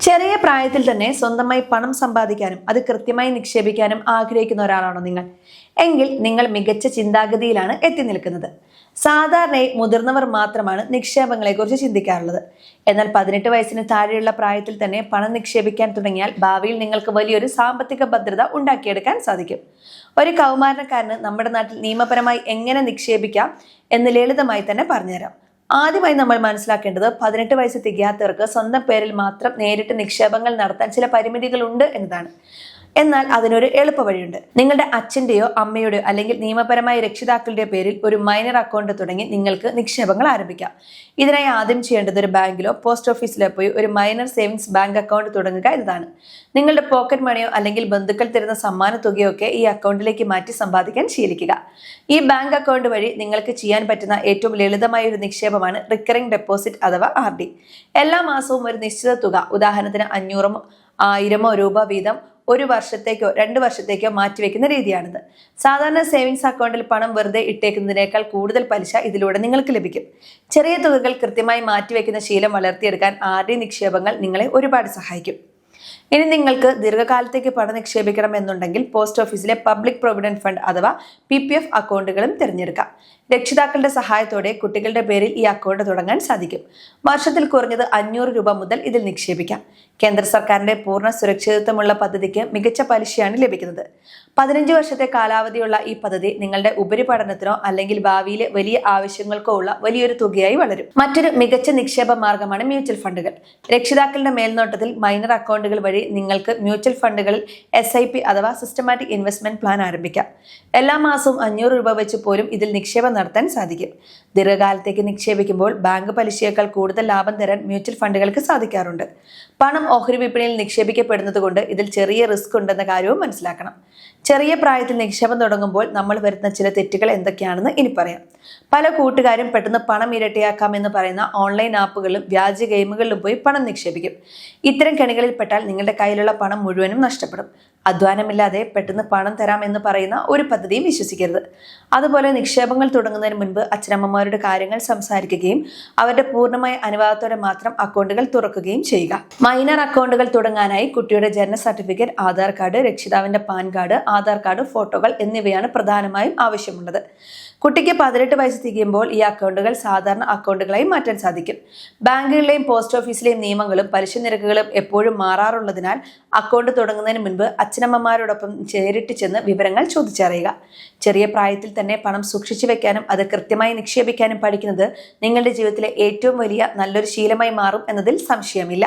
ചെറിയ പ്രായത്തിൽ തന്നെ സ്വന്തമായി പണം സമ്പാദിക്കാനും അത് കൃത്യമായി നിക്ഷേപിക്കാനും ആഗ്രഹിക്കുന്ന ഒരാളാണോ നിങ്ങൾ? എങ്കിൽ നിങ്ങൾ മികച്ച ചിന്താഗതിയിലാണ് എത്തി നിൽക്കുന്നത്. സാധാരണയായി മുതിർന്നവർ മാത്രമാണ് നിക്ഷേപങ്ങളെക്കുറിച്ച് ചിന്തിക്കാറുള്ളത്. എന്നാൽ 18 വയസ്സിന് താഴെയുള്ള പ്രായത്തിൽ തന്നെ പണം നിക്ഷേപിക്കാൻ തുടങ്ങിയാൽ ഭാവിയിൽ നിങ്ങൾക്ക് വലിയൊരു സാമ്പത്തിക ഭദ്രത ഉണ്ടാക്കിയെടുക്കാൻ സാധിക്കും. ഒരു കൗമാരക്കാരന് നമ്മുടെ നാട്ടിൽ നിയമപരമായി എങ്ങനെ നിക്ഷേപിക്കാം എന്ന് ലളിതമായി തന്നെ പറഞ്ഞുതരാം. ആദ്യമായി നമ്മൾ മനസ്സിലാക്കേണ്ടത് 18 വയസ്സ് തികയാത്തവർക്ക് സ്വന്തം പേരിൽ മാത്രം നേരിട്ട് നിക്ഷേപങ്ങൾ നടത്താൻ ചില പരിമിതികളുണ്ട് എന്നതാണ്. എന്നാൽ അതിനൊരു എളുപ്പ വഴിയുണ്ട്. നിങ്ങളുടെ അച്ഛന്റെയോ അമ്മയുടെയോ അല്ലെങ്കിൽ നിയമപരമായ രക്ഷിതാക്കളുടെ പേരിൽ ഒരു മൈനർ അക്കൗണ്ട് തുടങ്ങി നിങ്ങൾക്ക് നിക്ഷേപങ്ങൾ ആരംഭിക്കാം. ഇതിനായി ആദ്യം ചെയ്യേണ്ടത് ഒരു ബാങ്കിലോ പോസ്റ്റ് ഓഫീസിലോ പോയി ഒരു മൈനർ സേവിങ്സ് ബാങ്ക് അക്കൗണ്ട് തുടങ്ങുക എന്നതാണ്. നിങ്ങളുടെ പോക്കറ്റ് മണിയോ അല്ലെങ്കിൽ ബന്ധുക്കൾ തരുന്ന സമ്മാന തുകയോ ഒക്കെ ഈ അക്കൗണ്ടിലേക്ക് മാറ്റി സമ്പാദിക്കാൻ ശീലിക്കുക. ഈ ബാങ്ക് അക്കൗണ്ട് വഴി നിങ്ങൾക്ക് ചെയ്യാൻ പറ്റുന്ന ഏറ്റവും ലളിതമായ ഒരു നിക്ഷേപമാണ് റിക്കറിംഗ് ഡെപ്പോസിറ്റ് അഥവാ RD. എല്ലാ മാസവും ഒരു നിശ്ചിത തുക, ഉദാഹരണത്തിന് 500 1000 രൂപ വീതം 1 വർഷത്തേക്കോ 2 വർഷത്തേക്കോ മാറ്റിവെക്കുന്ന രീതിയാണിത്. സാധാരണ സേവിങ്സ് അക്കൗണ്ടിൽ പണം വെറുതെ ഇട്ടേക്കുന്നതിനേക്കാൾ കൂടുതൽ പലിശ ഇതിലൂടെ നിങ്ങൾക്ക് ലഭിക്കും. ചെറിയ തുകകൾ കൃത്യമായി മാറ്റിവെക്കുന്ന ശീലം വളർത്തിയെടുക്കാൻ RD നിക്ഷേപങ്ങൾ നിങ്ങളെ ഒരുപാട് സഹായിക്കും. ഇനി നിങ്ങൾക്ക് ദീർഘകാലത്തേക്ക് പണം നിക്ഷേപിക്കണം എന്നുണ്ടെങ്കിൽ പോസ്റ്റ് ഓഫീസിലെ പബ്ലിക് പ്രൊവിഡന്റ് ഫണ്ട് അഥവാ PPF അക്കൗണ്ടുകളും തിരഞ്ഞെടുക്കാം. രക്ഷിതാക്കളുടെ സഹായത്തോടെ കുട്ടികളുടെ പേരിൽ ഈ അക്കൗണ്ട് തുടങ്ങാൻ സാധിക്കും. വർഷത്തിൽ കുറഞ്ഞത് 500 രൂപ മുതൽ ഇതിൽ നിക്ഷേപിക്കാം. കേന്ദ്ര സർക്കാരിന്റെ പൂർണ്ണ സുരക്ഷിതത്വമുള്ള പദ്ധതിക്ക് മികച്ച പലിശയാണ് ലഭിക്കുന്നത്. 15 വർഷത്തെ കാലാവധിയുള്ള ഈ പദ്ധതി നിങ്ങളുടെ ഉപരിപഠനത്തിനോ അല്ലെങ്കിൽ ഭാവിയിലെ വലിയ ആവശ്യങ്ങൾക്കോ ഉള്ള വലിയൊരു തുകയായി വളരും. മറ്റൊരു മികച്ച നിക്ഷേപ മാർഗമാണ് മ്യൂച്വൽ ഫണ്ടുകൾ. രക്ഷിതാക്കളുടെ മേൽനോട്ടത്തിൽ മൈനർ അക്കൗണ്ടുകൾ വഴി നിങ്ങൾക്ക് മ്യൂച്വൽ ഫണ്ടുകളിൽ SIP അഥവാ സിസ്റ്റമാറ്റിക് ഇൻവെസ്റ്റ്മെന്റ് പ്ലാൻ ആരംഭിക്കാം. എല്ലാ മാസവും 500 രൂപ വെച്ച് പോലും ഇതിൽ നിക്ഷേപം നടത്താൻ സാധിക്കും. ദീർഘകാലത്തേക്ക് നിക്ഷേപിക്കുമ്പോൾ ബാങ്ക് പലിശയേക്കാൾ കൂടുതൽ ലാഭം തരാൻ മ്യൂച്വൽ ഫണ്ടുകൾക്ക് സാധിക്കാറുണ്ട്. പണം ഓഹരി വിപണിയിൽ നിക്ഷേപിക്കപ്പെടുന്നത് കൊണ്ട് ഇതിൽ ചെറിയ റിസ്ക് ഉണ്ടെന്ന കാര്യവും മനസ്സിലാക്കണം. ചെറിയ പ്രായത്തിൽ നിക്ഷേപം തുടങ്ങുമ്പോൾ നമ്മൾ വരുന്ന ചില തെറ്റുകൾ എന്തൊക്കെയാണെന്ന് ഇനി പറയാം. പല കൂട്ടുകാരും പെട്ടെന്ന് പണം ഇരട്ടിയാക്കാമെന്ന് പറയുന്ന ഓൺലൈൻ ആപ്പുകളിലും വ്യാജ ഗെയിമുകളിലും പോയി പണം നിക്ഷേപിക്കും. ഇത്തരം കെണികളിൽപ്പെട്ടാൽ നിങ്ങളുടെ കയ്യിലുള്ള പണം മുഴുവനും നഷ്ടപ്പെടും. അധ്വാനമില്ലാതെ പെട്ടെന്ന് പണം തരാം എന്ന് പറയുന്ന ഒരു പദ്ധതിയും വിശ്വസിക്കരുത്. അതുപോലെ നിക്ഷേപങ്ങൾ തുടങ്ങുന്നതിന് മുൻപ് അച്ഛനമ്മമാരുടെ കാര്യങ്ങൾ സംസാരിക്കുകയും അവരുടെ പൂർണ്ണമായ അനുവാദത്തോടെ മാത്രം അക്കൗണ്ടുകൾ തുറക്കുകയും ചെയ്യുക. മൈനർ അക്കൗണ്ടുകൾ തുടങ്ങാനായി കുട്ടിയുടെ ജനന സർട്ടിഫിക്കറ്റ്, ആധാർ കാർഡ്, രക്ഷിതാവിന്റെ പാൻ കാർഡ്, ആധാർ കാർഡ്, ഫോട്ടോകൾ എന്നിവയാണ് പ്രധാനമായും ആവശ്യമുള്ളത്. കുട്ടിക്ക് 18 വയസ്സ് തികയുമ്പോൾ ഈ അക്കൗണ്ടുകൾ സാധാരണ അക്കൗണ്ടുകളായി മാറ്റാൻ സാധിക്കും. ബാങ്കുകളിലെയും പോസ്റ്റ് ഓഫീസിലെയും നിയമങ്ങളും പലിശ നിരക്കുകളും എപ്പോഴും മാറാറുള്ളതിനാൽ അക്കൗണ്ട് തുടങ്ങുന്നതിന് മുൻപ് അച്ഛനമ്മമാരോടൊപ്പം നേരിട്ട് ചെന്ന് വിവരങ്ങൾ ചോദിച്ചറിയുക. ചെറിയ പ്രായത്തിൽ തന്നെ പണം സൂക്ഷിച്ചു വെക്കാനും അത് കൃത്യമായി നിക്ഷേപിക്കാനും പഠിക്കുന്നത് നിങ്ങളുടെ ജീവിതത്തിലെ ഏറ്റവും വലിയ നല്ലൊരു ശീലമായി മാറും എന്നതിൽ സംശയമില്ല.